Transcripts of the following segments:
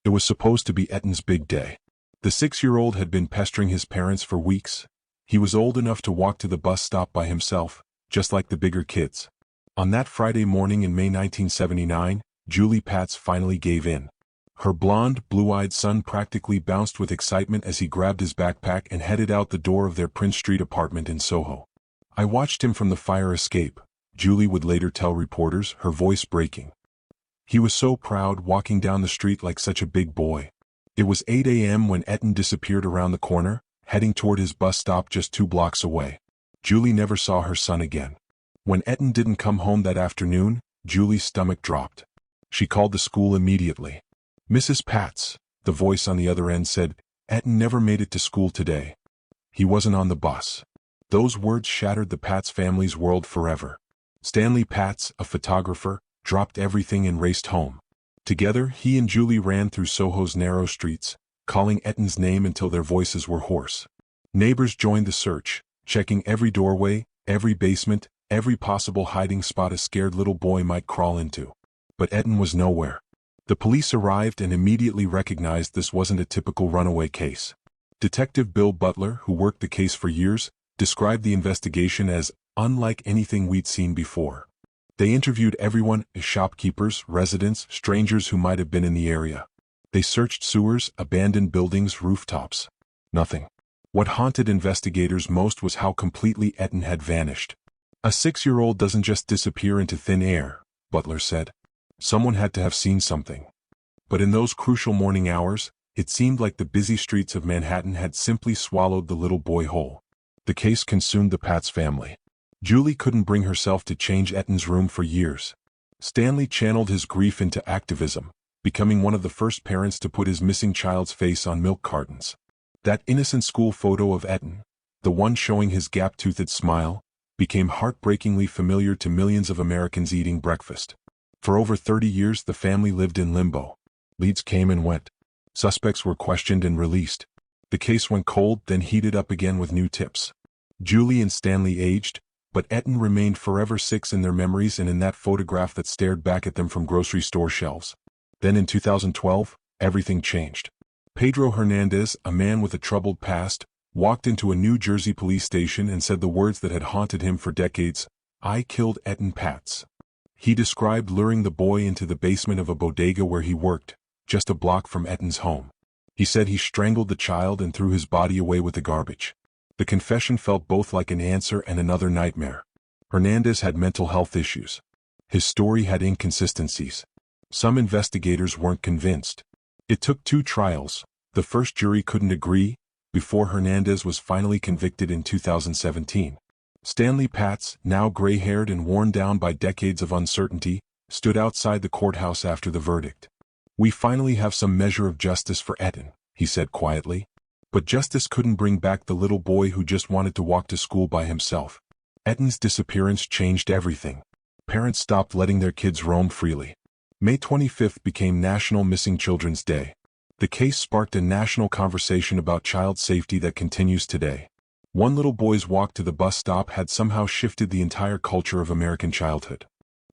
It was supposed to be Etan's big day. The 6-year-old had been pestering his parents for weeks. He was old enough to walk to the bus stop by himself, just like the bigger kids. On that Friday morning in May 1979, Julie Patz finally gave in. Her blonde, blue-eyed son practically bounced with excitement as he grabbed his backpack and headed out the door of their Prince Street apartment in SoHo. "I watched him from the fire escape," Julie would later tell reporters, her voice breaking. "He was so proud, walking down the street like such a big boy." It was 8 a.m. when Etan disappeared around the corner, heading toward his bus stop just 2 blocks away. Julie never saw her son again. When Etan didn't come home that afternoon, Julie's stomach dropped. She called the school immediately. "Mrs. Patz," the voice on the other end said, "Etan never made it to school today. He wasn't on the bus." Those words shattered the Patz family's world forever. Stanley Patz, a photographer, dropped everything and raced home. Together, he and Julie ran through SoHo's narrow streets, calling Etan's name until their voices were hoarse. Neighbors joined the search, checking every doorway, every basement, every possible hiding spot a scared little boy might crawl into. But Etan was nowhere. The police arrived and immediately recognized this wasn't a typical runaway case. Detective Bill Butler, who worked the case for years, described the investigation as unlike anything we'd seen before. They interviewed everyone, shopkeepers, residents, strangers who might have been in the area. They searched sewers, abandoned buildings, rooftops. Nothing. What haunted investigators most was how completely Etan had vanished. "A 6-year-old doesn't just disappear into thin air," Butler said. "Someone had to have seen something." But in those crucial morning hours, it seemed like the busy streets of Manhattan had simply swallowed the little boy whole. The case consumed the Patz family. Julie couldn't bring herself to change Etan's room for years. Stanley channeled his grief into activism, becoming one of the first parents to put his missing child's face on milk cartons. That innocent school photo of Etan, the one showing his gap-toothed smile, became heartbreakingly familiar to millions of Americans eating breakfast. For over 30 years the family lived in limbo. Leads came and went. Suspects were questioned and released. The case went cold, then heated up again with new tips. Julie and Stanley aged, but Etan remained forever 6 in their memories and in that photograph that stared back at them from grocery store shelves. Then in 2012, everything changed. Pedro Hernandez, a man with a troubled past, walked into a New Jersey police station and said the words that had haunted him for decades: "I killed Etan Patz." He described luring the boy into the basement of a bodega where he worked, just a block from Etan's home. He said he strangled the child and threw his body away with the garbage. The confession felt both like an answer and another nightmare. Hernandez had mental health issues. His story had inconsistencies. Some investigators weren't convinced. It took 2 trials. The first jury couldn't agree, before Hernandez was finally convicted in 2017. Stanley Patz, now gray-haired and worn down by decades of uncertainty, stood outside the courthouse after the verdict. "We finally have some measure of justice for Etan," he said quietly. But justice couldn't bring back the little boy who just wanted to walk to school by himself. Etan's disappearance changed everything. Parents stopped letting their kids roam freely. May 25th became National Missing Children's Day. The case sparked a national conversation about child safety that continues today. One little boy's walk to the bus stop had somehow shifted the entire culture of American childhood.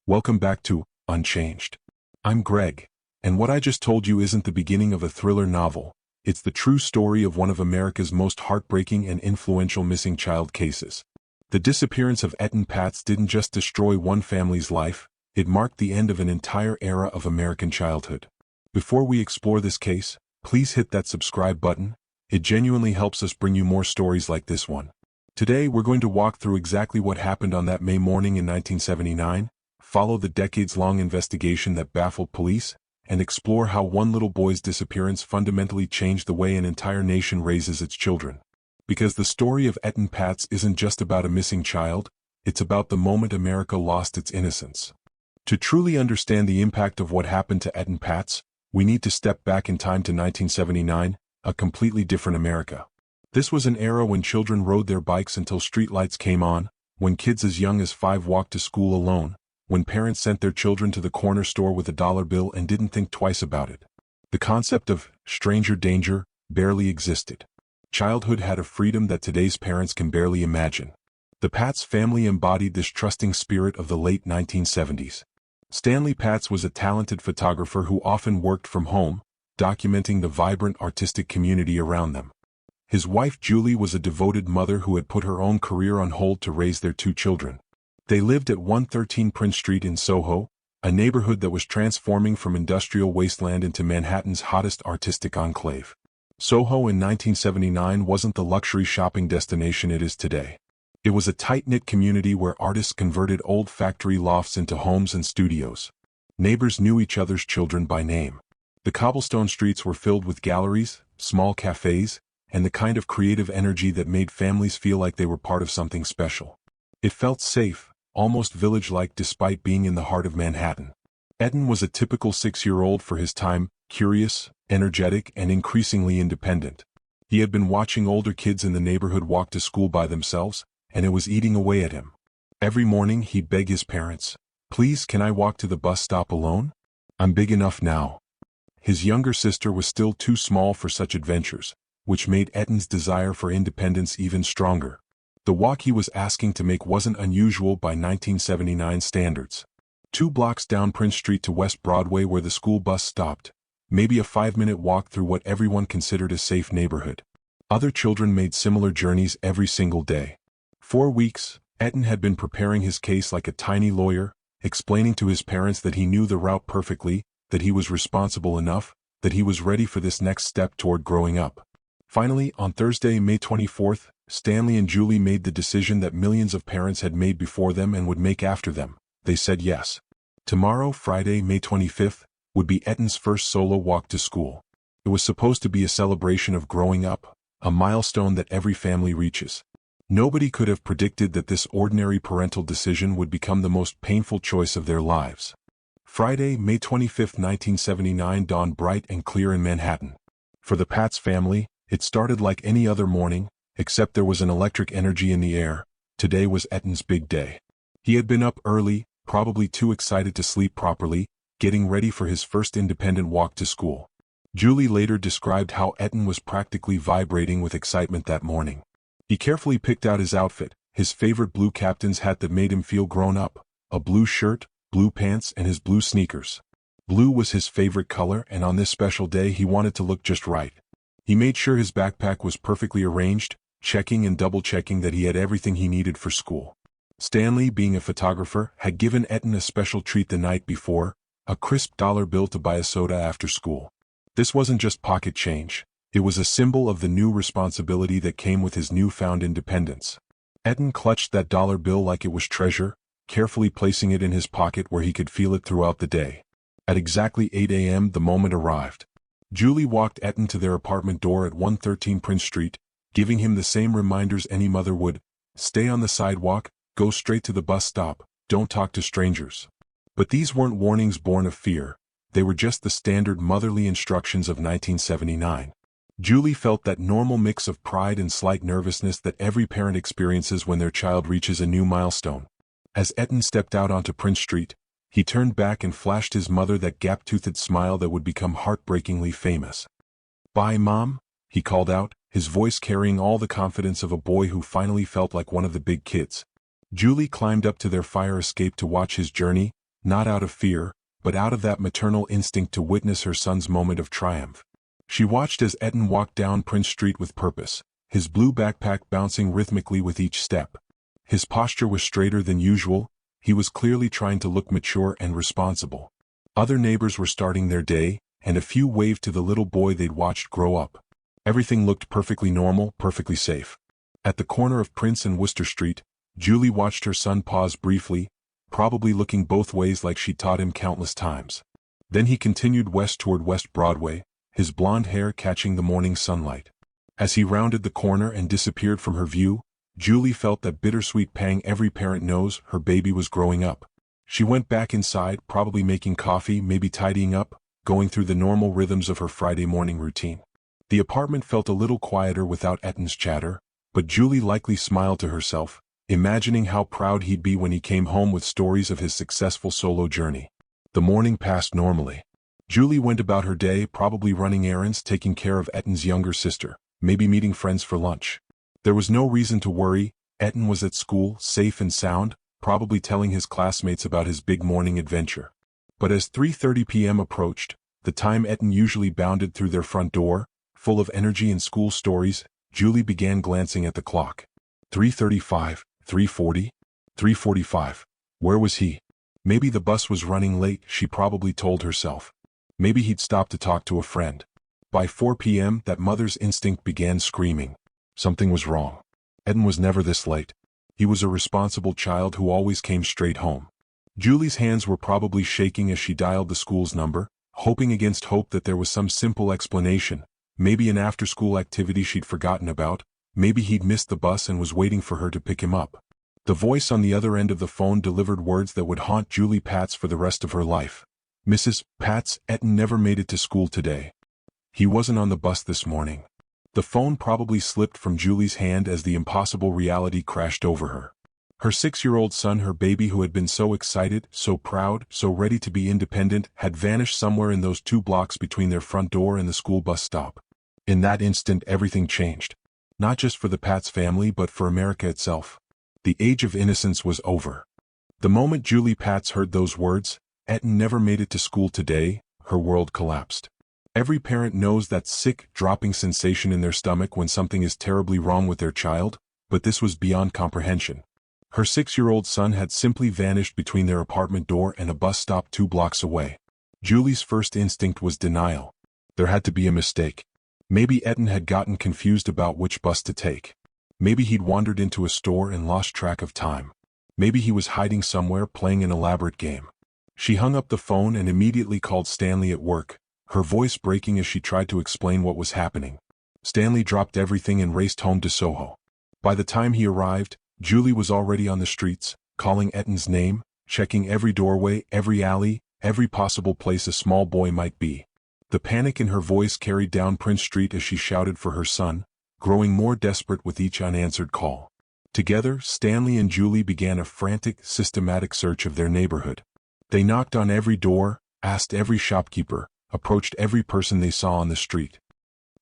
Welcome back to Unchanged. I'm Greg, and what I just told you isn't the beginning of a thriller novel. It's the true story of one of America's most heartbreaking and influential missing child cases. The disappearance of Etan Patz didn't just destroy one family's life, it marked the end of an entire era of American childhood. Before we explore this case, please hit that subscribe button. It genuinely helps us bring you more stories like this one. Today we're going to walk through exactly what happened on that May morning in 1979, follow the decades-long investigation that baffled police, and explore how one little boy's disappearance fundamentally changed the way an entire nation raises its children. Because the story of Etan Patz isn't just about a missing child, it's about the moment America lost its innocence. To truly understand the impact of what happened to Etan Patz, we need to step back in time to 1979, a completely different America. This was an era when children rode their bikes until streetlights came on, when kids as young as 5 walked to school alone, when parents sent their children to the corner store with a dollar bill and didn't think twice about it. The concept of stranger danger barely existed. Childhood had a freedom that today's parents can barely imagine. The Patz family embodied this trusting spirit of the late 1970s. Stanley Patz was a talented photographer who often worked from home, documenting the vibrant artistic community around them. His wife Julie was a devoted mother who had put her own career on hold to raise their 2 children. They lived at 113 Prince Street in SoHo, a neighborhood that was transforming from industrial wasteland into Manhattan's hottest artistic enclave. SoHo in 1979 wasn't the luxury shopping destination it is today. It was a tight-knit community where artists converted old factory lofts into homes and studios. Neighbors knew each other's children by name. The cobblestone streets were filled with galleries, small cafes, and the kind of creative energy that made families feel like they were part of something special. It felt safe, almost village-like despite being in the heart of Manhattan. Etan was a typical 6-year-old for his time, curious, energetic, and increasingly independent. He had been watching older kids in the neighborhood walk to school by themselves, and it was eating away at him. Every morning he'd beg his parents, "Please, can I walk to the bus stop alone? I'm big enough now." His younger sister was still too small for such adventures, which made Etan's desire for independence even stronger. The walk he was asking to make wasn't unusual by 1979 standards. 2 blocks down Prince Street to West Broadway where the school bus stopped, maybe a 5-minute walk through what everyone considered a safe neighborhood. Other children made similar journeys every single day. For weeks, Etan had been preparing his case like a tiny lawyer, explaining to his parents that he knew the route perfectly, that he was responsible enough, that he was ready for this next step toward growing up. Finally, on Thursday, May 24th, Stanley and Julie made the decision that millions of parents had made before them and would make after them. They said yes. Tomorrow, Friday, May 25th, would be Etan's first solo walk to school. It was supposed to be a celebration of growing up, a milestone that every family reaches. Nobody could have predicted that this ordinary parental decision would become the most painful choice of their lives. Friday, May 25, 1979 dawned bright and clear in Manhattan. For the Patz family, it started like any other morning, except there was an electric energy in the air. Today was Etan's big day. He had been up early, probably too excited to sleep properly, getting ready for his first independent walk to school. Julie later described how Etan was practically vibrating with excitement that morning. He carefully picked out his outfit, his favorite blue captain's hat that made him feel grown up, a blue shirt, blue pants, and his blue sneakers. Blue was his favorite color, and on this special day he wanted to look just right. He made sure his backpack was perfectly arranged, checking and double-checking that he had everything he needed for school. Stanley, being a photographer, had given Etan a special treat the night before, a crisp dollar bill to buy a soda after school. This wasn't just pocket change. It was a symbol of the new responsibility that came with his newfound independence. Etan clutched that dollar bill like it was treasure, carefully placing it in his pocket where he could feel it throughout the day. At exactly 8 a.m. the moment arrived. Julie walked Etan to their apartment door at 113 Prince Street, giving him the same reminders any mother would: stay on the sidewalk, go straight to the bus stop, don't talk to strangers. But these weren't warnings born of fear, they were just the standard motherly instructions of 1979. Julie felt that normal mix of pride and slight nervousness that every parent experiences when their child reaches a new milestone. As Etan stepped out onto Prince Street, he turned back and flashed his mother that gap-toothed smile that would become heartbreakingly famous. "Bye, Mom," he called out, his voice carrying all the confidence of a boy who finally felt like one of the big kids. Julie climbed up to their fire escape to watch his journey, not out of fear, but out of that maternal instinct to witness her son's moment of triumph. She watched as Etan walked down Prince Street with purpose, his blue backpack bouncing rhythmically with each step. His posture was straighter than usual, he was clearly trying to look mature and responsible. Other neighbors were starting their day, and a few waved to the little boy they'd watched grow up. Everything looked perfectly normal, perfectly safe. At the corner of Prince and Worcester Street, Julie watched her son pause briefly, probably looking both ways like she taught him countless times. Then he continued west toward West Broadway, his blonde hair catching the morning sunlight. As he rounded the corner and disappeared from her view, Julie felt that bittersweet pang every parent knows: her baby was growing up. She went back inside, probably making coffee, maybe tidying up, going through the normal rhythms of her Friday morning routine. The apartment felt a little quieter without Etan's chatter, but Julie likely smiled to herself, imagining how proud he'd be when he came home with stories of his successful solo journey. The morning passed normally. Julie went about her day, probably running errands, taking care of Etan's younger sister, maybe meeting friends for lunch. There was no reason to worry. Etan was at school, safe and sound, probably telling his classmates about his big morning adventure. But as 3:30 p.m. approached, The time Etan usually bounded through their front door, full of energy and school stories, Julie began glancing at the clock. 3:35, 3:40, 3:45. Where was he? Maybe the bus was running late, she probably told herself. Maybe he'd stopped to talk to a friend. By 4 p.m., that mother's instinct began screaming. Something was wrong. Etan was never this late. He was a responsible child who always came straight home. Julie's hands were probably shaking as she dialed the school's number, hoping against hope that there was some simple explanation. Maybe an after-school activity she'd forgotten about. Maybe he'd missed the bus and was waiting for her to pick him up. The voice on the other end of the phone delivered words that would haunt Julie Patz for the rest of her life. Mrs. Patz, Etan never made it to school today. He wasn't on the bus this morning. The phone probably slipped from Julie's hand as the impossible reality crashed over her. Her 6-year-old son, her baby who had been so excited, so proud, so ready to be independent, had vanished somewhere in those 2 blocks between their front door and the school bus stop. In that instant, everything changed. Not just for the Patz family but for America itself. The age of innocence was over. The moment Julie Patz heard those words, Etan never made it to school today, her world collapsed. Every parent knows that sick, dropping sensation in their stomach when something is terribly wrong with their child, but this was beyond comprehension. Her 6-year-old son had simply vanished between their apartment door and a bus stop 2 blocks away. Julie's first instinct was denial. There had to be a mistake. Maybe Etan had gotten confused about which bus to take. Maybe he'd wandered into a store and lost track of time. Maybe he was hiding somewhere playing an elaborate game. She hung up the phone and immediately called Stanley at work, her voice breaking as she tried to explain what was happening. Stanley dropped everything and raced home to SoHo. By the time he arrived, Julie was already on the streets, calling Etan's name, checking every doorway, every alley, every possible place a small boy might be. The panic in her voice carried down Prince Street as she shouted for her son, growing more desperate with each unanswered call. Together, Stanley and Julie began a frantic, systematic search of their neighborhood. They knocked on every door, asked every shopkeeper, approached every person they saw on the street.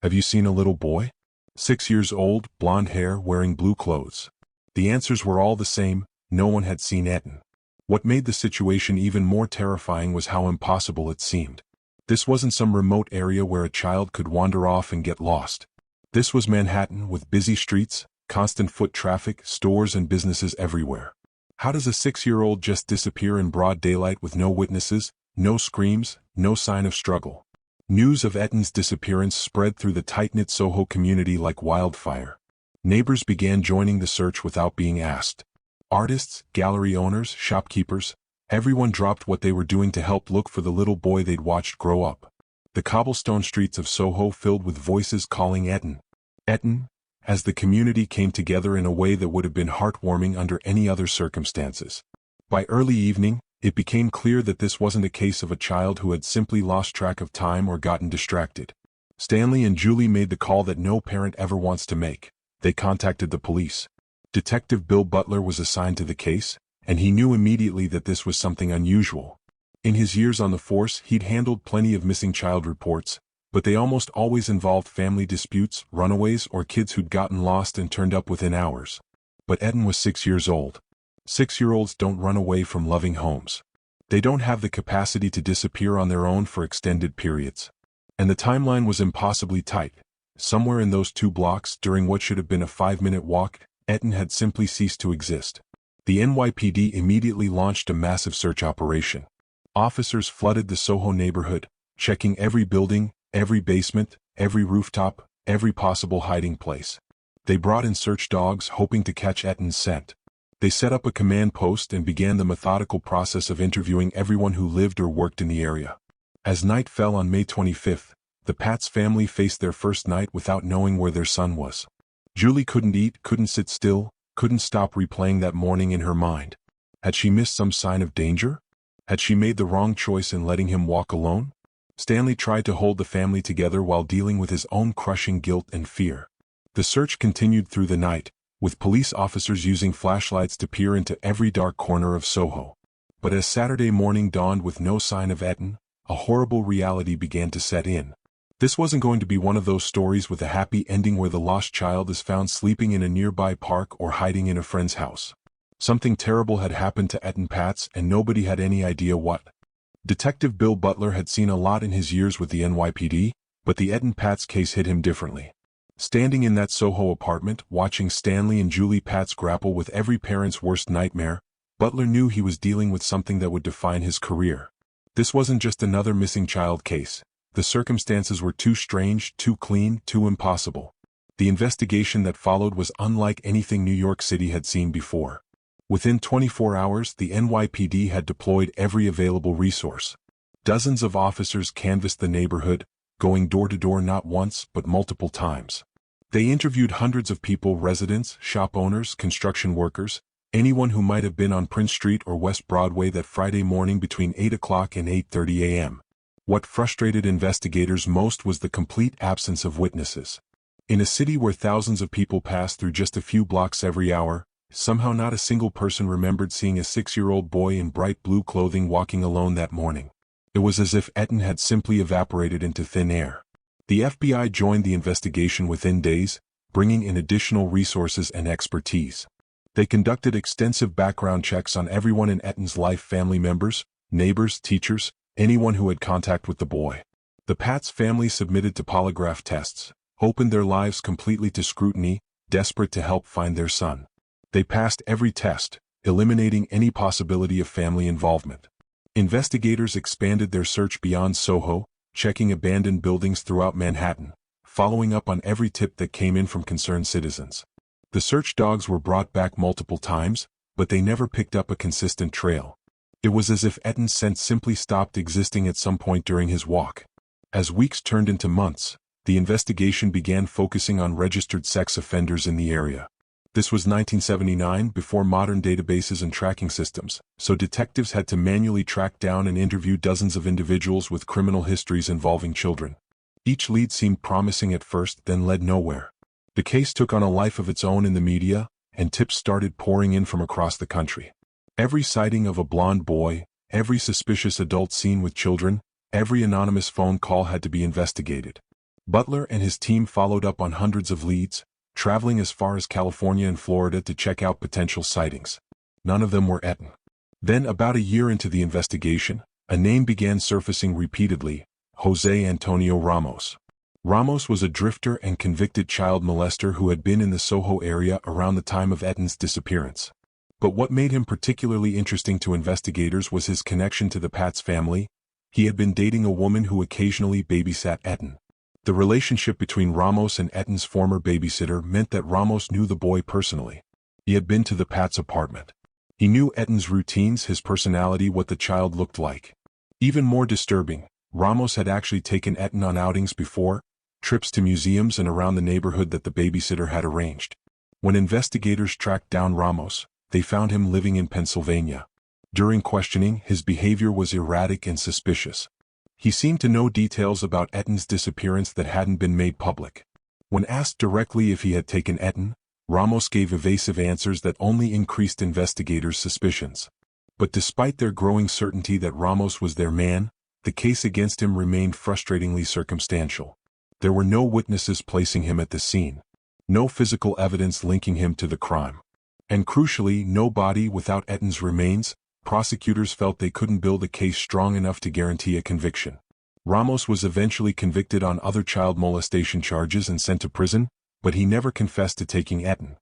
Have you seen a little boy? 6 years old, blonde hair, wearing blue clothes. The answers were all the same, no one had seen Etan. What made the situation even more terrifying was how impossible it seemed. This wasn't some remote area where a child could wander off and get lost. This was Manhattan with busy streets, constant foot traffic, stores and businesses everywhere. How does a 6-year-old just disappear in broad daylight with no witnesses, no screams, no sign of struggle? News of Etan's disappearance spread through the tight-knit SoHo community like wildfire. Neighbors began joining the search without being asked. Artists, gallery owners, shopkeepers, everyone dropped what they were doing to help look for the little boy they'd watched grow up. The cobblestone streets of SoHo filled with voices calling Etan. Etan, as the community came together in a way that would have been heartwarming under any other circumstances. By early evening, it became clear that this wasn't a case of a child who had simply lost track of time or gotten distracted. Stanley and Julie made the call that no parent ever wants to make. They contacted the police. Detective Bill Butler was assigned to the case, and he knew immediately that this was something unusual. In his years on the force, he'd handled plenty of missing child reports, but they almost always involved family disputes, runaways, or kids who'd gotten lost and turned up within hours. But Etan was 6 years old. 6-year-olds don't run away from loving homes. They don't have the capacity to disappear on their own for extended periods. And the timeline was impossibly tight. Somewhere in those 2 blocks, during what should have been a 5-minute walk, Etan had simply ceased to exist. The NYPD immediately launched a massive search operation. Officers flooded the SoHo neighborhood, checking every building, every basement, every rooftop, every possible hiding place. They brought in search dogs hoping to catch Etan's scent. They set up a command post and began the methodical process of interviewing everyone who lived or worked in the area. As night fell on May 25th, the Patz family faced their first night without knowing where their son was. Julie couldn't eat, couldn't sit still, couldn't stop replaying that morning in her mind. Had she missed some sign of danger? Had she made the wrong choice in letting him walk alone? Stanley tried to hold the family together while dealing with his own crushing guilt and fear. The search continued through the night, with police officers using flashlights to peer into every dark corner of SoHo. But as Saturday morning dawned with no sign of Etan, a horrible reality began to set in. This wasn't going to be one of those stories with a happy ending where the lost child is found sleeping in a nearby park or hiding in a friend's house. Something terrible had happened to Etan Patz and nobody had any idea what. Detective Bill Butler had seen a lot in his years with the NYPD, but the Etan Patz case hit him differently. Standing in that SoHo apartment, watching Stanley and Julie Patz grapple with every parent's worst nightmare, Butler knew he was dealing with something that would define his career. This wasn't just another missing child case. The circumstances were too strange, too clean, too impossible. The investigation that followed was unlike anything New York City had seen before. Within 24 hours, the NYPD had deployed every available resource. Dozens of officers canvassed the neighborhood, going door to door not once but multiple times. They interviewed hundreds of people, residents, shop owners, construction workers, anyone who might have been on Prince Street or West Broadway that Friday morning between 8 o'clock and 8:30 a.m. What frustrated investigators most was the complete absence of witnesses. In a city where thousands of people pass through just a few blocks every hour, somehow not a single person remembered seeing a 6-year-old boy in bright blue clothing walking alone that morning. It was as if Etan had simply evaporated into thin air. The FBI joined the investigation within days, bringing in additional resources and expertise. They conducted extensive background checks on everyone in Etan's life: family members, neighbors, teachers, anyone who had contact with the boy. The Patz family submitted to polygraph tests, opened their lives completely to scrutiny, desperate to help find their son. They passed every test, eliminating any possibility of family involvement. Investigators expanded their search beyond SoHo, checking abandoned buildings throughout Manhattan, following up on every tip that came in from concerned citizens. The search dogs were brought back multiple times, but they never picked up a consistent trail. It was as if Etan's scent simply stopped existing at some point during his walk. As weeks turned into months, the investigation began focusing on registered sex offenders in the area. This was 1979, before modern databases and tracking systems, so detectives had to manually track down and interview dozens of individuals with criminal histories involving children. Each lead seemed promising at first, then led nowhere. The case took on a life of its own in the media, and tips started pouring in from across the country. Every sighting of a blonde boy, every suspicious adult seen with children, every anonymous phone call had to be investigated. Butler and his team followed up on hundreds of leads, traveling as far as California and Florida to check out potential sightings. None of them were Etan. Then, about a year into the investigation, a name began surfacing repeatedly: Jose Antonio Ramos. Ramos was a drifter and convicted child molester who had been in the SoHo area around the time of Etan's disappearance. But what made him particularly interesting to investigators was his connection to the Patz family. He had been dating a woman who occasionally babysat Etan. The relationship between Ramos and Etan's former babysitter meant that Ramos knew the boy personally. He had been to the Patz apartment. He knew Etan's routines, his personality, what the child looked like. Even more disturbing, Ramos had actually taken Etan on outings before, trips to museums and around the neighborhood that the babysitter had arranged. When investigators tracked down Ramos, they found him living in Pennsylvania. During questioning, his behavior was erratic and suspicious. He seemed to know details about Etan's disappearance that hadn't been made public. When asked directly if he had taken Etan, Ramos gave evasive answers that only increased investigators' suspicions. But despite their growing certainty that Ramos was their man, the case against him remained frustratingly circumstantial. There were no witnesses placing him at the scene. No physical evidence linking him to the crime. And crucially, no body without Etan's remains. Prosecutors felt they couldn't build a case strong enough to guarantee a conviction. Ramos was eventually convicted on other child molestation charges and sent to prison, but he never confessed to taking Etan.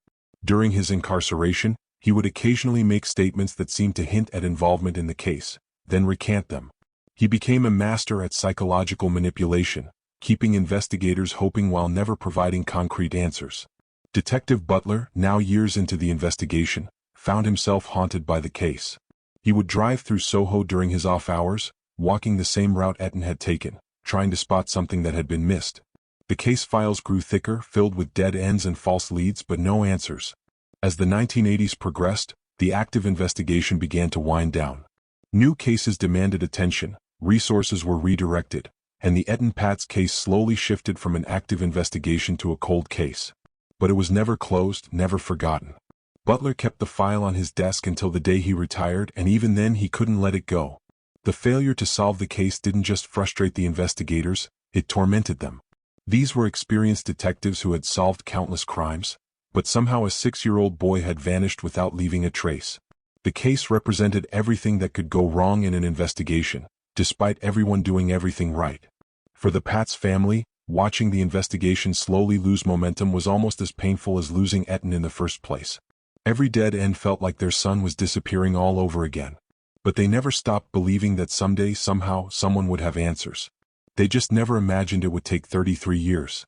During his incarceration, he would occasionally make statements that seemed to hint at involvement in the case, then recant them. He became a master at psychological manipulation, keeping investigators hoping while never providing concrete answers. Detective Butler, now years into the investigation, found himself haunted by the case. He would drive through SoHo during his off hours, walking the same route Etan had taken, trying to spot something that had been missed. The case files grew thicker, filled with dead ends and false leads, but no answers. As the 1980s progressed, the active investigation began to wind down. New cases demanded attention, resources were redirected, and the Etan Patz case slowly shifted from an active investigation to a cold case. But it was never closed, never forgotten. Butler kept the file on his desk until the day he retired, and even then he couldn't let it go. The failure to solve the case didn't just frustrate the investigators, it tormented them. These were experienced detectives who had solved countless crimes, but somehow a 6-year-old boy had vanished without leaving a trace. The case represented everything that could go wrong in an investigation: despite everyone doing everything right. For the Patz family, watching the investigation slowly lose momentum was almost as painful as losing Etan in the first place. Every dead end felt like their son was disappearing all over again. But they never stopped believing that someday, somehow, someone would have answers. They just never imagined it would take 33 years.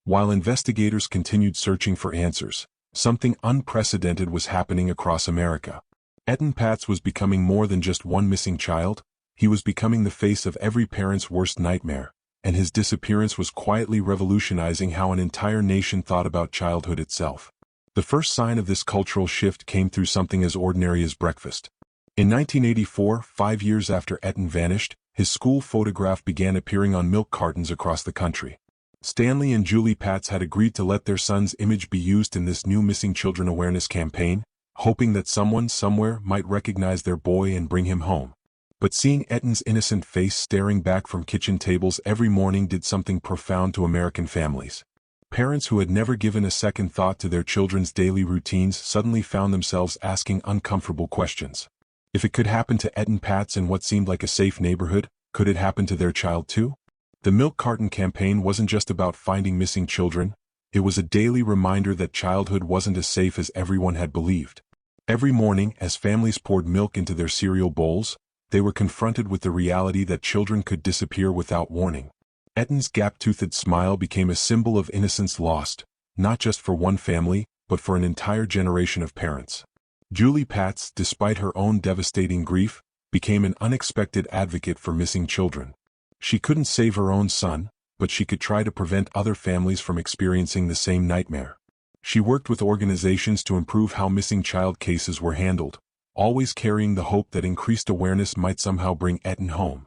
While investigators continued searching for answers, something unprecedented was happening across America. Etan Patz was becoming more than just one missing child. He was becoming the face of every parent's worst nightmare, and his disappearance was quietly revolutionizing how an entire nation thought about childhood itself. The first sign of this cultural shift came through something as ordinary as breakfast. In 1984, 5 years after Etan vanished, his school photograph began appearing on milk cartons across the country. Stanley and Julie Patz had agreed to let their son's image be used in this new missing children awareness campaign, hoping that someone somewhere might recognize their boy and bring him home. But seeing Etan's innocent face staring back from kitchen tables every morning did something profound to American families. Parents who had never given a second thought to their children's daily routines suddenly found themselves asking uncomfortable questions. If it could happen to Etan Patz in what seemed like a safe neighborhood, could it happen to their child too? The milk carton campaign wasn't just about finding missing children, it was a daily reminder that childhood wasn't as safe as everyone had believed. Every morning, as families poured milk into their cereal bowls, they were confronted with the reality that children could disappear without warning. Etan's gap-toothed smile became a symbol of innocence lost, not just for one family, but for an entire generation of parents. Julie Patz, despite her own devastating grief, became an unexpected advocate for missing children. She couldn't save her own son, but she could try to prevent other families from experiencing the same nightmare. She worked with organizations to improve how missing child cases were handled, always carrying the hope that increased awareness might somehow bring Etan home.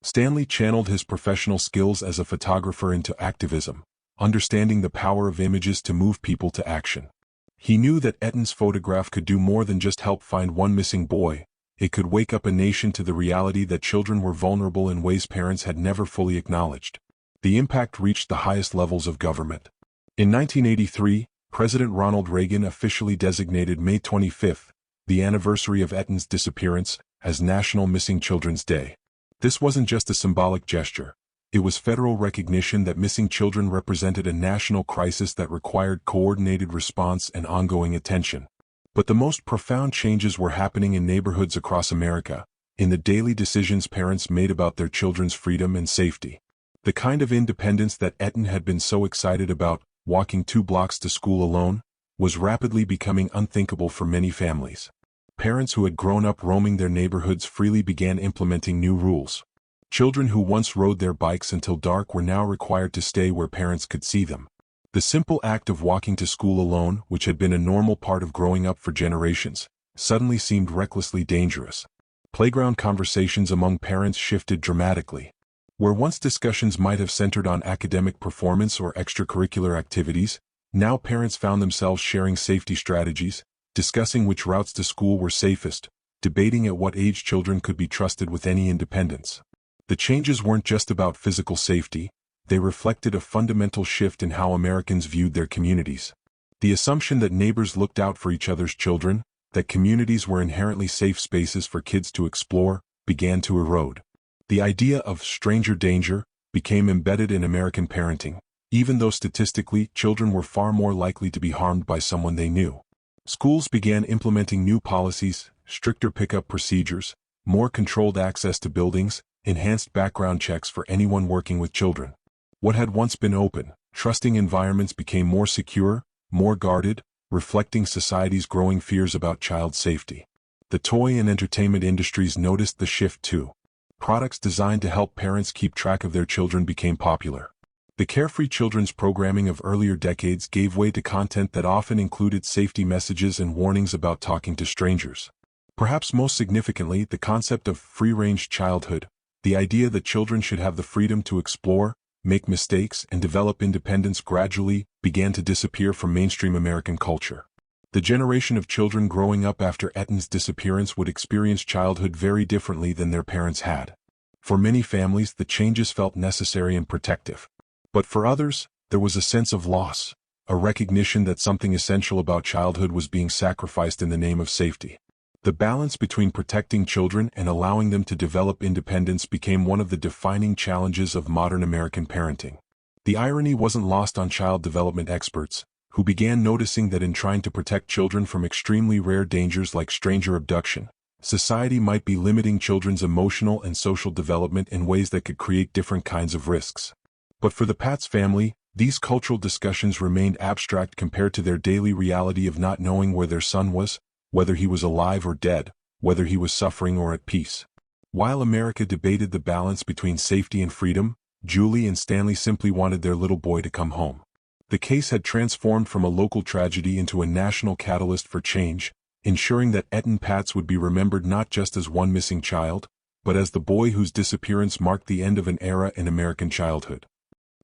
Stanley channeled his professional skills as a photographer into activism, understanding the power of images to move people to action. He knew that Etan's photograph could do more than just help find one missing boy. It could wake up a nation to the reality that children were vulnerable in ways parents had never fully acknowledged. The impact reached the highest levels of government. In 1983, President Ronald Reagan officially designated May 25, the anniversary of Etan's disappearance, as National Missing Children's Day. This wasn't just a symbolic gesture. It was federal recognition that missing children represented a national crisis that required coordinated response and ongoing attention. But the most profound changes were happening in neighborhoods across America, in the daily decisions parents made about their children's freedom and safety. The kind of independence that Etan had been so excited about, walking 2 blocks to school alone, was rapidly becoming unthinkable for many families. Parents who had grown up roaming their neighborhoods freely began implementing new rules. Children who once rode their bikes until dark were now required to stay where parents could see them. The simple act of walking to school alone, which had been a normal part of growing up for generations, suddenly seemed recklessly dangerous. Playground conversations among parents shifted dramatically. Where once discussions might have centered on academic performance or extracurricular activities, now parents found themselves sharing safety strategies, discussing which routes to school were safest, debating at what age children could be trusted with any independence. The changes weren't just about physical safety. They reflected a fundamental shift in how Americans viewed their communities. The assumption that neighbors looked out for each other's children, that communities were inherently safe spaces for kids to explore, began to erode. The idea of stranger danger became embedded in American parenting, even though statistically children were far more likely to be harmed by someone they knew. Schools began implementing new policies, stricter pickup procedures, more controlled access to buildings, enhanced background checks for anyone working with children. What had once been open, trusting environments became more secure, more guarded, reflecting society's growing fears about child safety. The toy and entertainment industries noticed the shift too. Products designed to help parents keep track of their children became popular. The carefree children's programming of earlier decades gave way to content that often included safety messages and warnings about talking to strangers. Perhaps most significantly, the concept of free-range childhood, the idea that children should have the freedom to explore, make mistakes, and develop independence gradually began to disappear from mainstream American culture. The generation of children growing up after Etan's disappearance would experience childhood very differently than their parents had. For many families, the changes felt necessary and protective. But for others, there was a sense of loss, a recognition that something essential about childhood was being sacrificed in the name of safety. The balance between protecting children and allowing them to develop independence became one of the defining challenges of modern American parenting. The irony wasn't lost on child development experts, who began noticing that in trying to protect children from extremely rare dangers like stranger abduction, society might be limiting children's emotional and social development in ways that could create different kinds of risks. But for the Patz family, these cultural discussions remained abstract compared to their daily reality of not knowing where their son was, whether he was alive or dead, whether he was suffering or at peace. While America debated the balance between safety and freedom, Julie and Stanley simply wanted their little boy to come home. The case had transformed from a local tragedy into a national catalyst for change, ensuring that Etan Patz would be remembered not just as one missing child, but as the boy whose disappearance marked the end of an era in American childhood.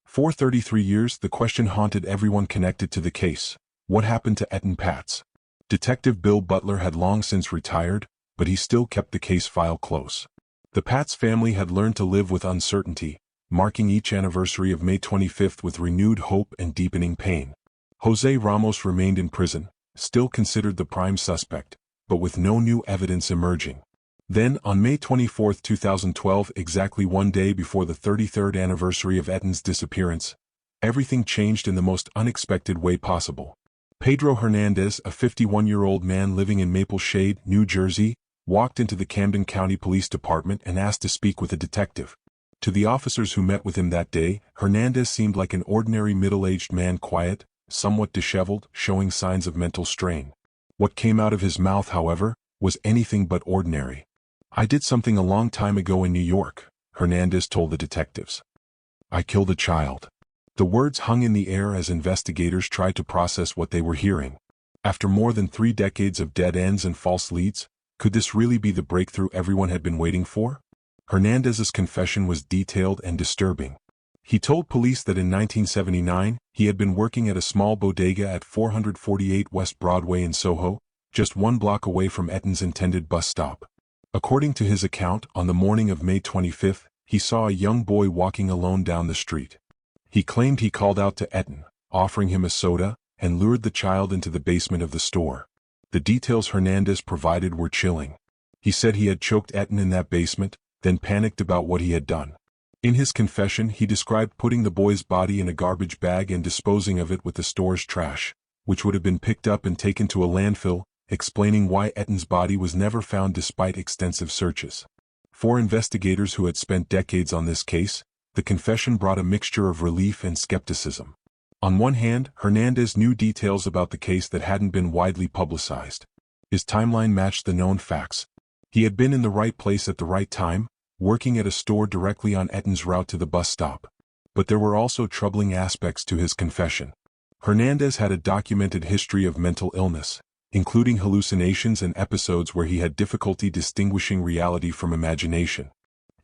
For 33 years, the question haunted everyone connected to the case: what happened to Etan Patz? Detective Bill Butler had long since retired, but he still kept the case file close. The Patz family had learned to live with uncertainty, marking each anniversary of May 25th with renewed hope and deepening pain. Jose Ramos remained in prison, still considered the prime suspect, but with no new evidence emerging. Then, on May 24, 2012, exactly one day before the 33rd anniversary of Etan's disappearance, everything changed in the most unexpected way possible. Pedro Hernandez, a 51-year-old man living in Maple Shade, New Jersey, walked into the Camden County Police Department and asked to speak with a detective. To the officers who met with him that day, Hernandez seemed like an ordinary middle-aged man, quiet, somewhat disheveled, showing signs of mental strain. What came out of his mouth, however, was anything but ordinary. "I did something a long time ago in New York," Hernandez told the detectives. "I killed a child." The words hung in the air as investigators tried to process what they were hearing. After more than 3 decades of dead ends and false leads, could this really be the breakthrough everyone had been waiting for? Hernandez's confession was detailed and disturbing. He told police that in 1979, he had been working at a small bodega at 448 West Broadway in SoHo, just 1 block away from Etan's intended bus stop. According to his account, on the morning of May 25th, he saw a young boy walking alone down the street. He claimed he called out to Etan, offering him a soda, and lured the child into the basement of the store. The details Hernandez provided were chilling. He said he had choked Etan in that basement, then panicked about what he had done. In his confession, he described putting the boy's body in a garbage bag and disposing of it with the store's trash, which would have been picked up and taken to a landfill, explaining why Etan's body was never found despite extensive searches. For investigators who had spent decades on this case, the confession brought a mixture of relief and skepticism. On one hand, Hernandez knew details about the case that hadn't been widely publicized. His timeline matched the known facts. He had been in the right place at the right time, working at a store directly on Etan's route to the bus stop. But there were also troubling aspects to his confession. Hernandez had a documented history of mental illness, including hallucinations and episodes where he had difficulty distinguishing reality from imagination.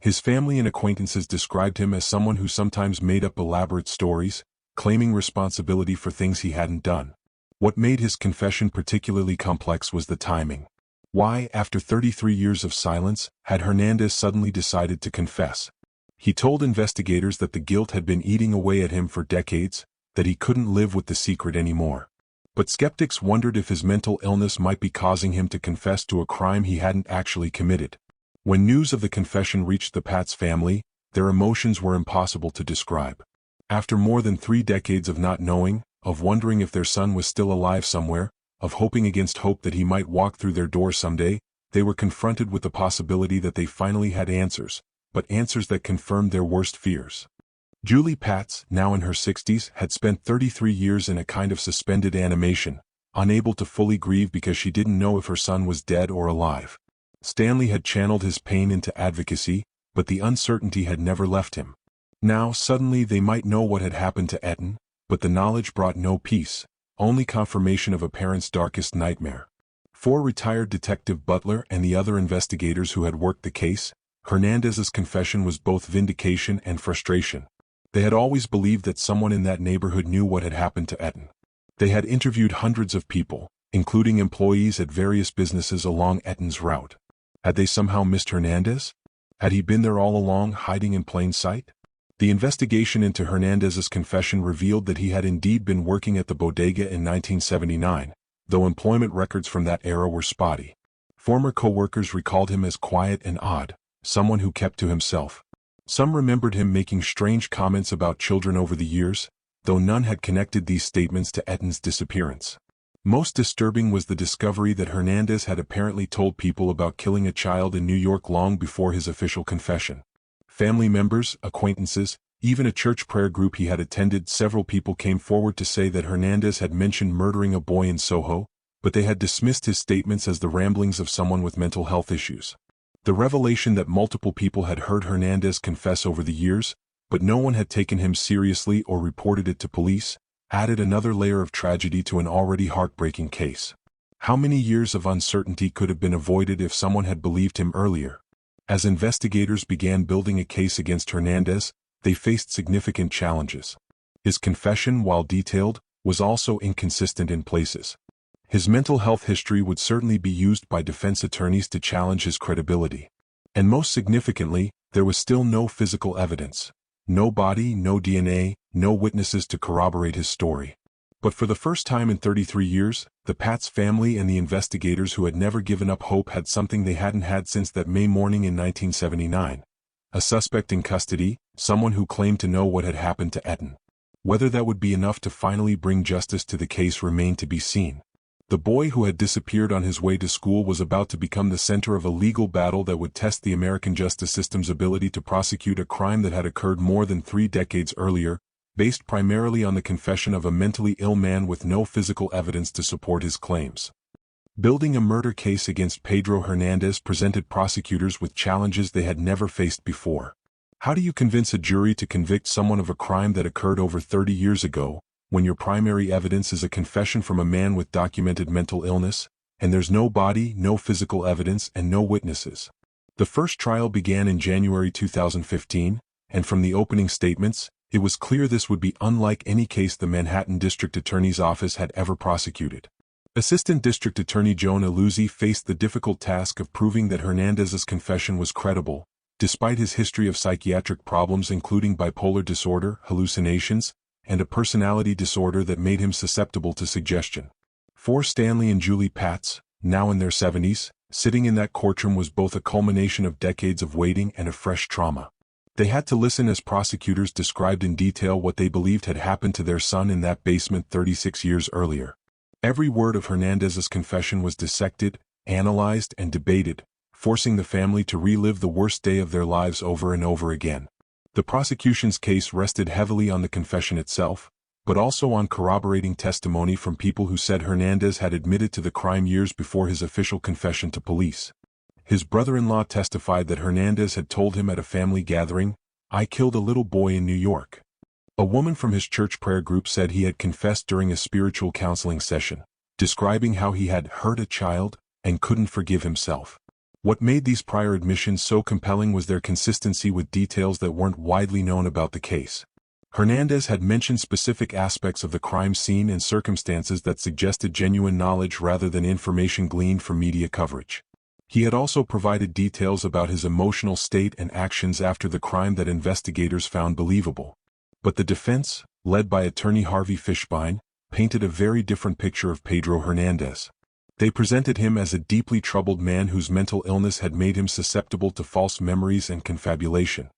His family and acquaintances described him as someone who sometimes made up elaborate stories, claiming responsibility for things he hadn't done. What made his confession particularly complex was the timing. Why, after 33 years of silence, had Hernandez suddenly decided to confess? He told investigators that the guilt had been eating away at him for decades, that he couldn't live with the secret anymore. But skeptics wondered if his mental illness might be causing him to confess to a crime he hadn't actually committed. When news of the confession reached the Patz family, their emotions were impossible to describe. After more than 3 decades of not knowing, of wondering if their son was still alive somewhere, of hoping against hope that he might walk through their door someday, they were confronted with the possibility that they finally had answers, but answers that confirmed their worst fears. Julie Patz, now in her 60s, had spent 33 years in a kind of suspended animation, unable to fully grieve because she didn't know if her son was dead or alive. Stanley had channeled his pain into advocacy, but the uncertainty had never left him. Now, suddenly they might know what had happened to Etan, but the knowledge brought no peace, only confirmation of a parent's darkest nightmare. For retired Detective Butler and the other investigators who had worked the case, Hernandez's confession was both vindication and frustration. They had always believed that someone in that neighborhood knew what had happened to Etan. They had interviewed hundreds of people, including employees at various businesses along Etan's route. Had they somehow missed Hernandez? Had he been there all along, hiding in plain sight? The investigation into Hernandez's confession revealed that he had indeed been working at the bodega in 1979, though employment records from that era were spotty. Former co-workers recalled him as quiet and odd, someone who kept to himself. Some remembered him making strange comments about children over the years, though none had connected these statements to Etan's disappearance. Most disturbing was the discovery that Hernandez had apparently told people about killing a child in New York long before his official confession. Family members, acquaintances, even a church prayer group he had attended, several people came forward to say that Hernandez had mentioned murdering a boy in SoHo, but they had dismissed his statements as the ramblings of someone with mental health issues. The revelation that multiple people had heard Hernandez confess over the years, but no one had taken him seriously or reported it to police, added another layer of tragedy to an already heartbreaking case. How many years of uncertainty could have been avoided if someone had believed him earlier? As investigators began building a case against Hernandez, they faced significant challenges. His confession, while detailed, was also inconsistent in places. His mental health history would certainly be used by defense attorneys to challenge his credibility. And most significantly, there was still no physical evidence. No body, no DNA, no witnesses to corroborate his story. But for the first time in 33 years, the Patz family and the investigators who had never given up hope had something they hadn't had since that May morning in 1979. A suspect in custody, someone who claimed to know what had happened to Etan. Whether that would be enough to finally bring justice to the case remained to be seen. The boy who had disappeared on his way to school was about to become the center of a legal battle that would test the American justice system's ability to prosecute a crime that had occurred more than 3 decades earlier, based primarily on the confession of a mentally ill man with no physical evidence to support his claims. Building a murder case against Pedro Hernandez presented prosecutors with challenges they had never faced before. How do you convince a jury to convict someone of a crime that occurred over 30 years ago, when your primary evidence is a confession from a man with documented mental illness, and there's no body, no physical evidence, and no witnesses? The first trial began in January 2015, and from the opening statements, it was clear this would be unlike any case the Manhattan District Attorney's Office had ever prosecuted. Assistant District Attorney Joan Aluzzi faced the difficult task of proving that Hernandez's confession was credible, despite his history of psychiatric problems including bipolar disorder, hallucinations, and a personality disorder that made him susceptible to suggestion. For Stanley and Julie Patz, now in their 70s, sitting in that courtroom was both a culmination of decades of waiting and a fresh trauma. They had to listen as prosecutors described in detail what they believed had happened to their son in that basement 36 years earlier. Every word of Hernandez's confession was dissected, analyzed, and debated, forcing the family to relive the worst day of their lives over and over again. The prosecution's case rested heavily on the confession itself, but also on corroborating testimony from people who said Hernandez had admitted to the crime years before his official confession to police. His brother-in-law testified that Hernandez had told him at a family gathering, "I killed a little boy in New York." A woman from his church prayer group said he had confessed during a spiritual counseling session, describing how he had hurt a child and couldn't forgive himself. What made these prior admissions so compelling was their consistency with details that weren't widely known about the case. Hernandez had mentioned specific aspects of the crime scene and circumstances that suggested genuine knowledge rather than information gleaned from media coverage. He had also provided details about his emotional state and actions after the crime that investigators found believable. But the defense, led by attorney Harvey Fishbein, painted a very different picture of Pedro Hernandez. They presented him as a deeply troubled man whose mental illness had made him susceptible to false memories and confabulation.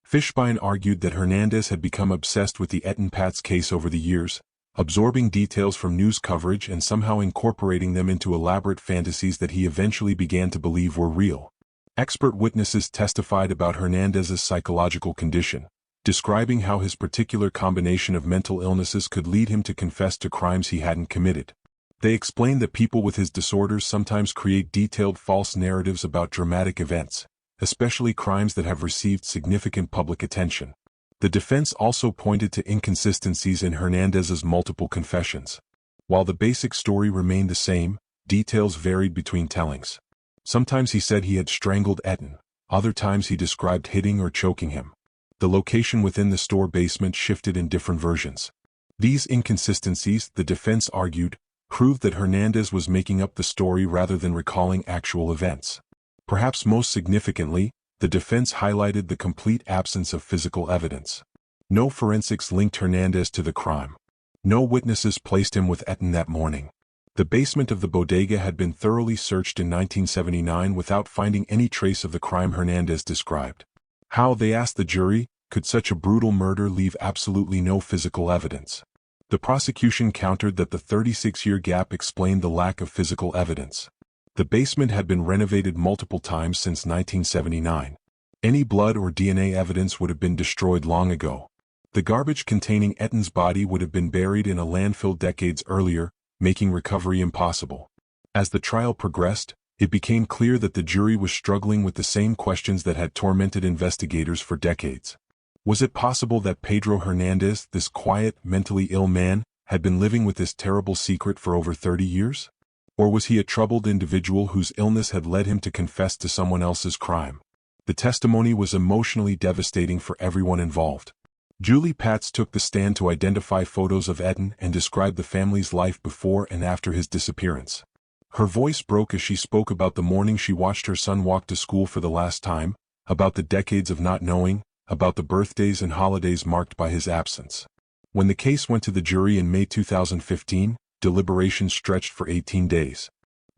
Fishbein argued that Hernandez had become obsessed with the Etan Patz case over the years, absorbing details from news coverage and somehow incorporating them into elaborate fantasies that he eventually began to believe were real. Expert witnesses testified about Hernandez's psychological condition, describing how his particular combination of mental illnesses could lead him to confess to crimes he hadn't committed. They explained that people with his disorders sometimes create detailed false narratives about dramatic events, especially crimes that have received significant public attention. The defense also pointed to inconsistencies in Hernandez's multiple confessions. While the basic story remained the same, details varied between tellings. Sometimes he said he had strangled Etan, other times he described hitting or choking him. The location within the store basement shifted in different versions. These inconsistencies, the defense argued, proved that Hernandez was making up the story rather than recalling actual events. Perhaps most significantly, the defense highlighted the complete absence of physical evidence. No forensics linked Hernandez to the crime. No witnesses placed him with Etan that morning. The basement of the bodega had been thoroughly searched in 1979 without finding any trace of the crime Hernandez described. How, they asked the jury, could such a brutal murder leave absolutely no physical evidence? The prosecution countered that the 36-year gap explained the lack of physical evidence. The basement had been renovated multiple times since 1979. Any blood or DNA evidence would have been destroyed long ago. The garbage containing Etan's body would have been buried in a landfill decades earlier, making recovery impossible. As the trial progressed, it became clear that the jury was struggling with the same questions that had tormented investigators for decades. Was it possible that Pedro Hernandez, this quiet, mentally ill man, had been living with this terrible secret for over 30 years? Or was he a troubled individual whose illness had led him to confess to someone else's crime? The testimony was emotionally devastating for everyone involved. Julie Patz took the stand to identify photos of Etan and describe the family's life before and after his disappearance. Her voice broke as she spoke about the morning she watched her son walk to school for the last time, about the decades of not knowing, about the birthdays and holidays marked by his absence. When the case went to the jury in May 2015, deliberations stretched for 18 days.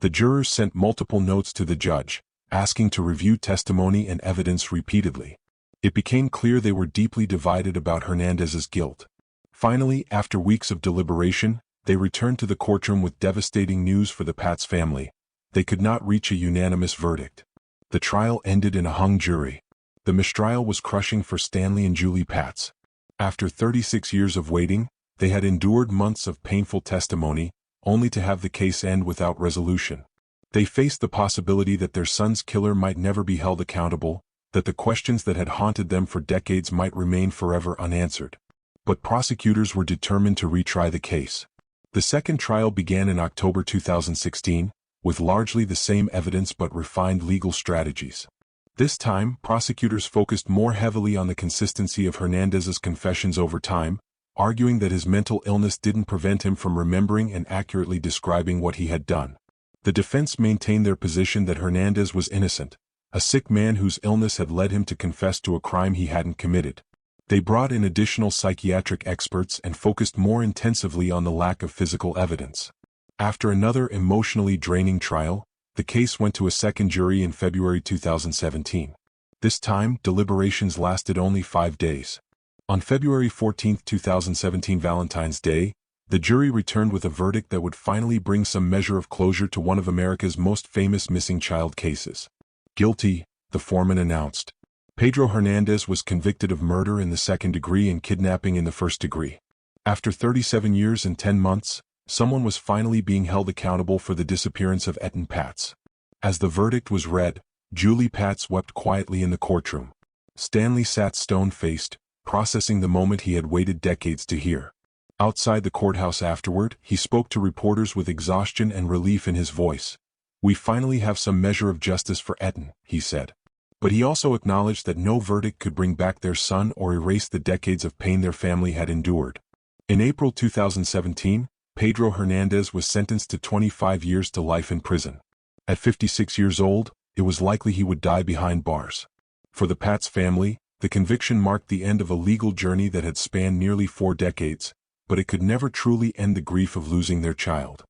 The jurors sent multiple notes to the judge, asking to review testimony and evidence repeatedly. It became clear they were deeply divided about Hernandez's guilt. Finally, after weeks of deliberation, they returned to the courtroom with devastating news for the Patz family. They could not reach a unanimous verdict. The trial ended in a hung jury. The mistrial was crushing for Stanley and Julie Patz. After 36 years of waiting, they had endured months of painful testimony, only to have the case end without resolution. They faced the possibility that their son's killer might never be held accountable, that the questions that had haunted them for decades might remain forever unanswered. But prosecutors were determined to retry the case. The second trial began in October 2016, with largely the same evidence but refined legal strategies. This time, prosecutors focused more heavily on the consistency of Hernandez's confessions over time, arguing that his mental illness didn't prevent him from remembering and accurately describing what he had done. The defense maintained their position that Hernandez was innocent, a sick man whose illness had led him to confess to a crime he hadn't committed. They brought in additional psychiatric experts and focused more intensively on the lack of physical evidence. After another emotionally draining trial, the case went to a second jury in February 2017. This time, deliberations lasted only 5 days. On February 14, 2017, Valentine's Day, the jury returned with a verdict that would finally bring some measure of closure to one of America's most famous missing child cases. Guilty, the foreman announced. Pedro Hernandez was convicted of murder in the second degree and kidnapping in the first degree. After 37 years and 10 months, someone was finally being held accountable for the disappearance of Etan Patz. As the verdict was read, Julie Patz wept quietly in the courtroom. Stanley sat stone-faced, processing the moment he had waited decades to hear. Outside the courthouse afterward, he spoke to reporters with exhaustion and relief in his voice. "We finally have some measure of justice for Etan," he said. But he also acknowledged that no verdict could bring back their son or erase the decades of pain their family had endured. In April 2017, Pedro Hernandez was sentenced to 25 years to life in prison. At 56 years old, it was likely he would die behind bars. For the Patz family, the conviction marked the end of a legal journey that had spanned nearly 4 decades, but it could never truly end the grief of losing their child.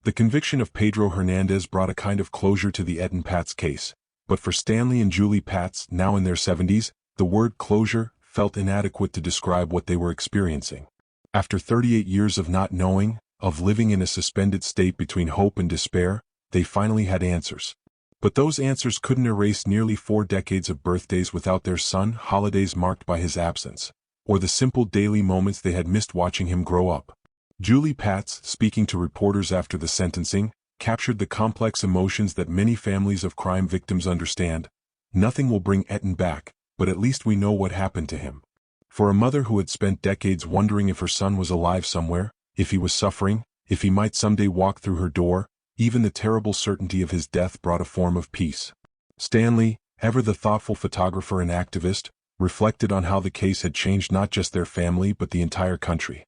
The conviction of Pedro Hernandez brought a kind of closure to the Etan Patz case, but for Stanley and Julie Patz, now in their 70s, the word closure felt inadequate to describe what they were experiencing. After 38 years of not knowing, of living in a suspended state between hope and despair, they finally had answers. But those answers couldn't erase nearly 4 decades of birthdays without their son, holidays marked by his absence, or the simple daily moments they had missed watching him grow up. Julie Patz, speaking to reporters after the sentencing, captured the complex emotions that many families of crime victims understand. "Nothing will bring Etan back, but at least we know what happened to him." For a mother who had spent decades wondering if her son was alive somewhere, if he was suffering, if he might someday walk through her door, even the terrible certainty of his death brought a form of peace. Stanley, ever the thoughtful photographer and activist, reflected on how the case had changed not just their family but the entire country.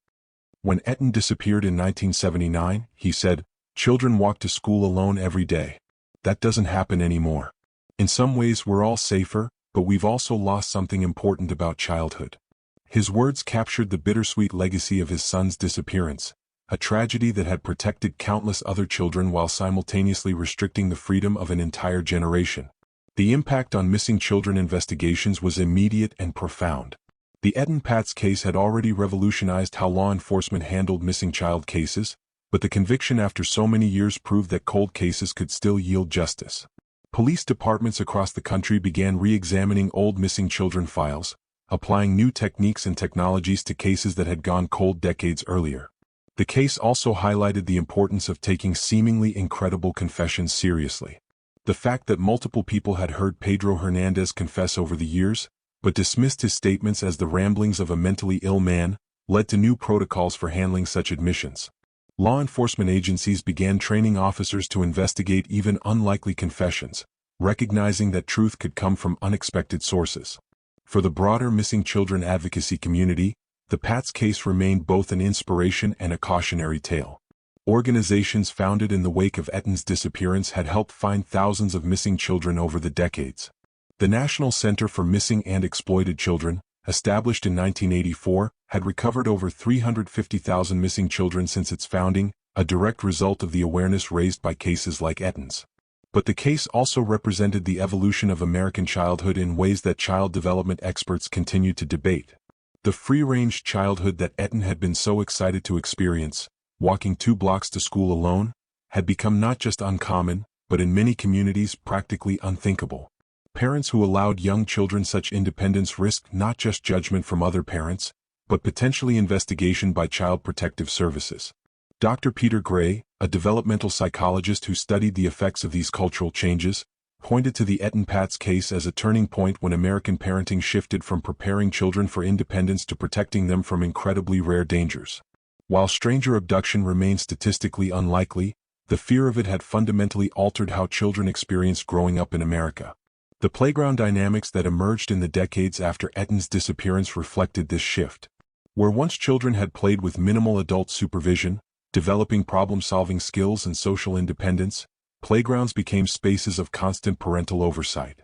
When Etan disappeared in 1979, he said, "Children walk to school alone every day. That doesn't happen anymore. In some ways we're all safer, but we've also lost something important about childhood." His words captured the bittersweet legacy of his son's disappearance, a tragedy that had protected countless other children while simultaneously restricting the freedom of an entire generation. The impact on missing children investigations was immediate and profound. The Etan Patz case had already revolutionized how law enforcement handled missing child cases, but the conviction after so many years proved that cold cases could still yield justice. Police departments across the country began re-examining old missing children files, applying new techniques and technologies to cases that had gone cold decades earlier. The case also highlighted the importance of taking seemingly incredible confessions seriously. The fact that multiple people had heard Pedro Hernandez confess over the years, but dismissed his statements as the ramblings of a mentally ill man, led to new protocols for handling such admissions. Law enforcement agencies began training officers to investigate even unlikely confessions, recognizing that truth could come from unexpected sources. For the broader missing children advocacy community, the Patz case remained both an inspiration and a cautionary tale. Organizations founded in the wake of Etan's disappearance had helped find thousands of missing children over the decades. The National Center for Missing and Exploited Children, established in 1984, had recovered over 350,000 missing children since its founding, a direct result of the awareness raised by cases like Etan's. But the case also represented the evolution of American childhood in ways that child development experts continue to debate. The free-range childhood that Etan had been so excited to experience, walking 2 blocks to school alone, had become not just uncommon, but in many communities practically unthinkable. Parents who allowed young children such independence risked not just judgment from other parents, but potentially investigation by Child Protective Services. Dr. Peter Gray, a developmental psychologist who studied the effects of these cultural changes, pointed to the Etan Patz case as a turning point when American parenting shifted from preparing children for independence to protecting them from incredibly rare dangers. While stranger abduction remained statistically unlikely, the fear of it had fundamentally altered how children experienced growing up in America. The playground dynamics that emerged in the decades after Etan's disappearance reflected this shift. Where once children had played with minimal adult supervision, developing problem-solving skills and social independence, playgrounds became spaces of constant parental oversight.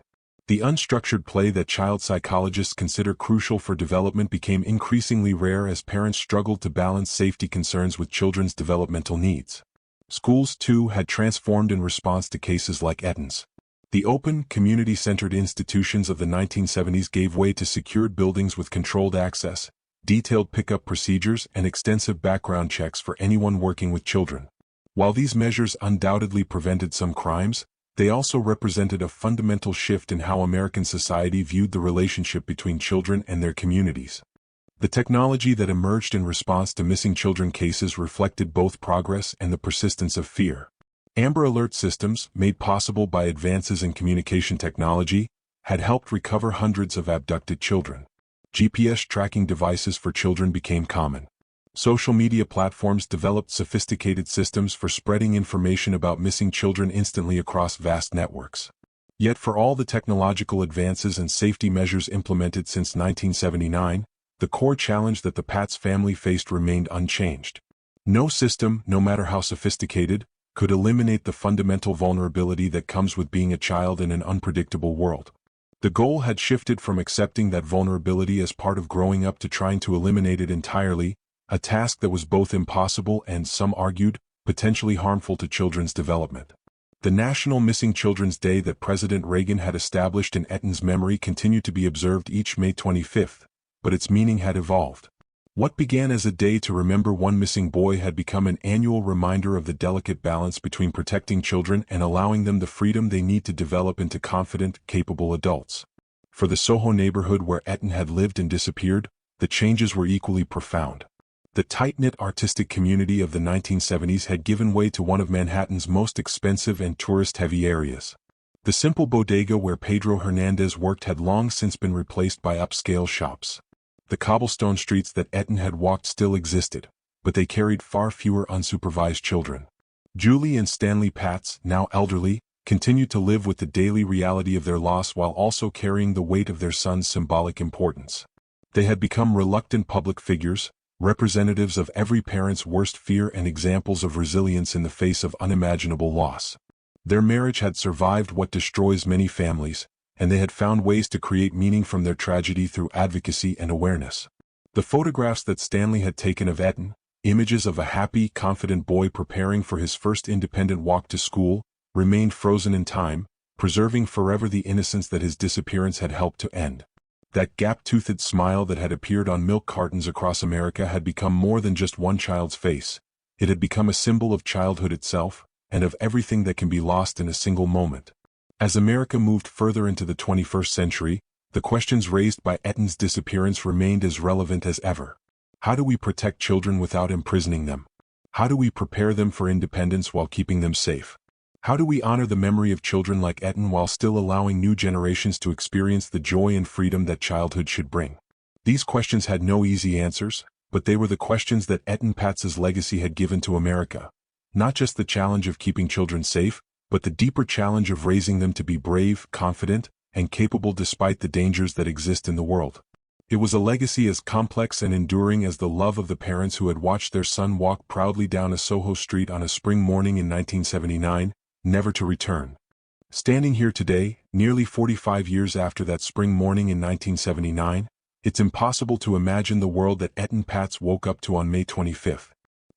The unstructured play that child psychologists consider crucial for development became increasingly rare as parents struggled to balance safety concerns with children's developmental needs. Schools, too, had transformed in response to cases like Etan's. The open, community-centered institutions of the 1970s gave way to secured buildings with controlled access, detailed pickup procedures, and extensive background checks for anyone working with children. While these measures undoubtedly prevented some crimes, they also represented a fundamental shift in how American society viewed the relationship between children and their communities. The technology that emerged in response to missing children cases reflected both progress and the persistence of fear. Amber Alert systems, made possible by advances in communication technology, had helped recover hundreds of abducted children. GPS tracking devices for children became common. Social media platforms developed sophisticated systems for spreading information about missing children instantly across vast networks. Yet for all the technological advances and safety measures implemented since 1979, the core challenge that the Patz family faced remained unchanged. No system, no matter how sophisticated, could eliminate the fundamental vulnerability that comes with being a child in an unpredictable world. The goal had shifted from accepting that vulnerability as part of growing up to trying to eliminate it entirely, a task that was both impossible and, some argued, potentially harmful to children's development. The National Missing Children's Day that President Reagan had established in Etan's memory continued to be observed each May 25th, but its meaning had evolved. What began as a day to remember one missing boy had become an annual reminder of the delicate balance between protecting children and allowing them the freedom they need to develop into confident, capable adults. For the SoHo neighborhood where Etan had lived and disappeared, the changes were equally profound. The tight-knit artistic community of the 1970s had given way to one of Manhattan's most expensive and tourist-heavy areas. The simple bodega where Pedro Hernandez worked had long since been replaced by upscale shops. The cobblestone streets that Etan had walked still existed, but they carried far fewer unsupervised children. Julie and Stanley Patz, now elderly, continued to live with the daily reality of their loss while also carrying the weight of their son's symbolic importance. They had become reluctant public figures, representatives of every parent's worst fear and examples of resilience in the face of unimaginable loss. Their marriage had survived what destroys many families, and they had found ways to create meaning from their tragedy through advocacy and awareness. The photographs that Stanley had taken of Etan, Images of a happy, confident boy preparing for his first independent walk to school remained frozen in time, preserving forever the innocence that his disappearance had helped to end. That gap-toothed smile that had appeared on milk cartons across America had become more than just one child's face. It had become a symbol of childhood itself, and of everything that can be lost in a single moment. As America moved further into the 21st century, the questions raised by Etan's disappearance remained as relevant as ever. How do we protect children without imprisoning them? How do we prepare them for independence while keeping them safe? How do we honor the memory of children like Etan while still allowing new generations to experience the joy and freedom that childhood should bring? These questions had no easy answers, but they were the questions that Etan Patz's legacy had given to America. Not just the challenge of keeping children safe, but the deeper challenge of raising them to be brave, confident, and capable despite the dangers that exist in the world. It was a legacy as complex and enduring as the love of the parents who had watched their son walk proudly down a SoHo street on a spring morning in 1979, never to return. Standing here today, nearly 45 years after that spring morning in 1979, it's impossible to imagine the world that Etan Patz woke up to on May 25th.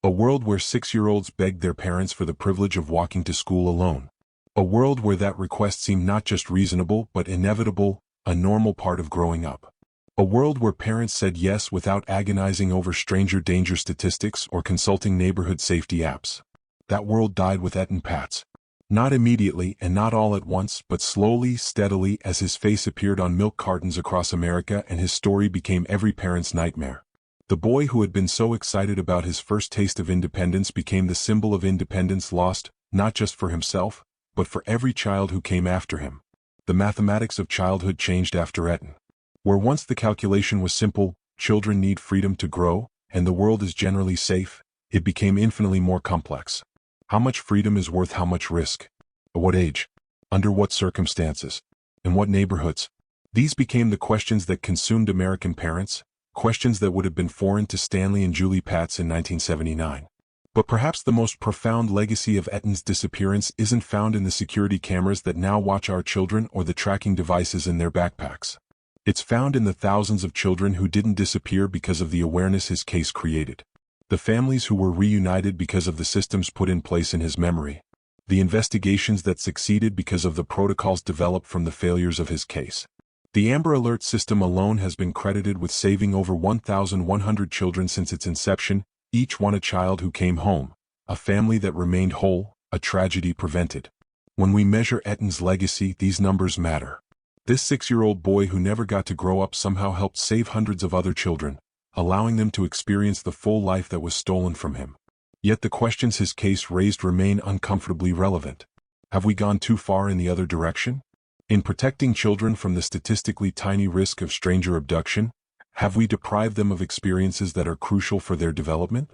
A world where 6-year-olds begged their parents for the privilege of walking to school alone. A world where that request seemed not just reasonable but inevitable, a normal part of growing up. A world where parents said yes without agonizing over stranger danger statistics or consulting neighborhood safety apps. That world died with Etan Patz. Not immediately and not all at once, but slowly, steadily as his face appeared on milk cartons across America and his story became every parent's nightmare. The boy who had been so excited about his first taste of independence became the symbol of independence lost, not just for himself, but for every child who came after him. The mathematics of childhood changed after Etan. Where once the calculation was simple, children need freedom to grow, and the world is generally safe, it became infinitely more complex. How much freedom is worth how much risk? At what age? Under what circumstances? In what neighborhoods? These became the questions that consumed American parents, questions that would have been foreign to Stanley and Julie Patz in 1979. But perhaps the most profound legacy of Etan's disappearance isn't found in the security cameras that now watch our children or the tracking devices in their backpacks. It's found in the thousands of children who didn't disappear because of the awareness his case created. The families who were reunited because of the systems put in place in his memory. The investigations that succeeded because of the protocols developed from the failures of his case. The Amber Alert system alone has been credited with saving over 1,100 children since its inception, each one a child who came home, a family that remained whole, a tragedy prevented. When we measure Etan's legacy, these numbers matter. This 6-year-old boy who never got to grow up somehow helped save hundreds of other children, allowing them to experience the full life that was stolen from him. Yet the questions his case raised remain uncomfortably relevant. Have we gone too far in the other direction? In protecting children from the statistically tiny risk of stranger abduction, have we deprived them of experiences that are crucial for their development?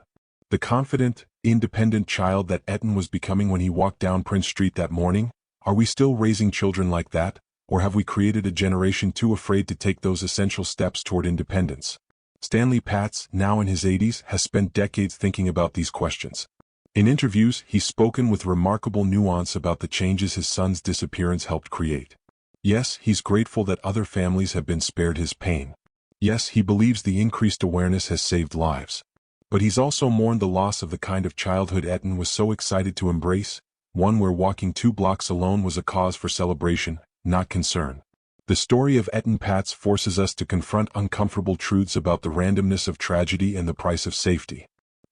The confident, independent child that Etan was becoming when he walked down Prince Street that morning, are we still raising children like that, or have we created a generation too afraid to take those essential steps toward independence? Stanley Patz, now in his 80s, has spent decades thinking about these questions. In interviews, he's spoken with remarkable nuance about the changes his son's disappearance helped create. Yes, he's grateful that other families have been spared his pain. Yes, he believes the increased awareness has saved lives. But he's also mourned the loss of the kind of childhood Etan was so excited to embrace, one where walking 2 blocks alone was a cause for celebration, not concern. The story of Etan Patz forces us to confront uncomfortable truths about the randomness of tragedy and the price of safety.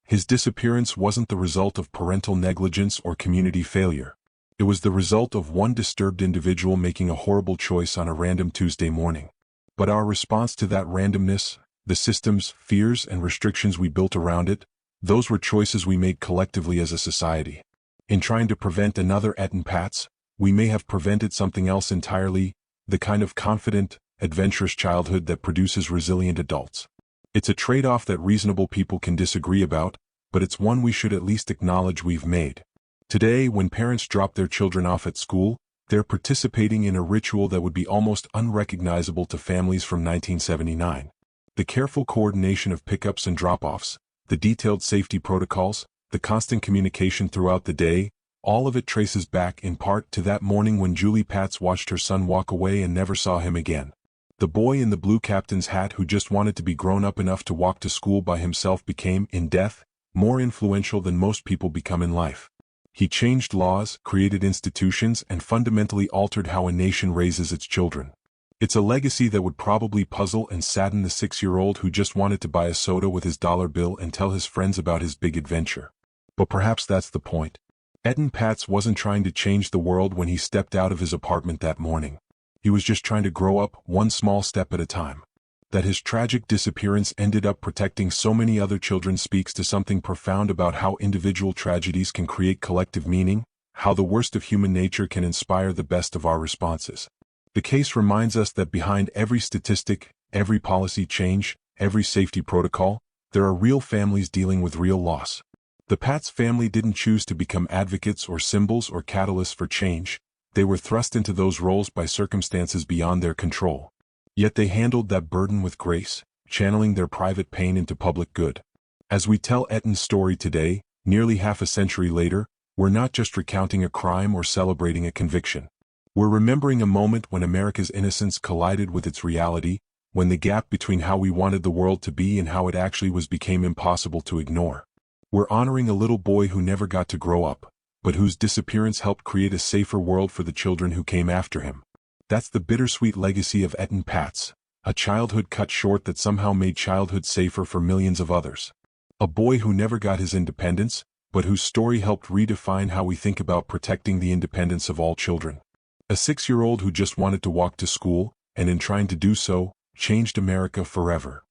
His disappearance wasn't the result of parental negligence or community failure. It was the result of one disturbed individual making a horrible choice on a random Tuesday morning. But our response to that randomness, the systems, fears, and restrictions we built around it, those were choices we made collectively as a society. In trying to prevent another Etan Patz, we may have prevented something else entirely, the kind of confident, adventurous childhood that produces resilient adults. It's a trade-off that reasonable people can disagree about, but it's one we should at least acknowledge we've made. Today, when parents drop their children off at school, they're participating in a ritual that would be almost unrecognizable to families from 1979. The careful coordination of pickups and drop-offs, the detailed safety protocols, the constant communication throughout the day, all of it traces back in part to that morning when Julie Patz watched her son walk away and never saw him again. The boy in the blue captain's hat who just wanted to be grown up enough to walk to school by himself became, in death, more influential than most people become in life. He changed laws, created institutions, and fundamentally altered how a nation raises its children. It's a legacy that would probably puzzle and sadden the 6-year-old who just wanted to buy a soda with his dollar bill and tell his friends about his big adventure. But perhaps that's the point. Etan Patz wasn't trying to change the world when he stepped out of his apartment that morning. He was just trying to grow up, one small step at a time. That his tragic disappearance ended up protecting so many other children speaks to something profound about how individual tragedies can create collective meaning, how the worst of human nature can inspire the best of our responses. The case reminds us that behind every statistic, every policy change, every safety protocol, there are real families dealing with real loss. The Patz family didn't choose to become advocates or symbols or catalysts for change. They were thrust into those roles by circumstances beyond their control. Yet they handled that burden with grace, channeling their private pain into public good. As we tell Etan's story today, nearly half a century later, we're not just recounting a crime or celebrating a conviction. We're remembering a moment when America's innocence collided with its reality, when the gap between how we wanted the world to be and how it actually was became impossible to ignore. We're honoring a little boy who never got to grow up, but whose disappearance helped create a safer world for the children who came after him. That's the bittersweet legacy of Etan Patz, a childhood cut short that somehow made childhood safer for millions of others. A boy who never got his independence, but whose story helped redefine how we think about protecting the independence of all children. A 6-year-old who just wanted to walk to school, and in trying to do so, changed America forever.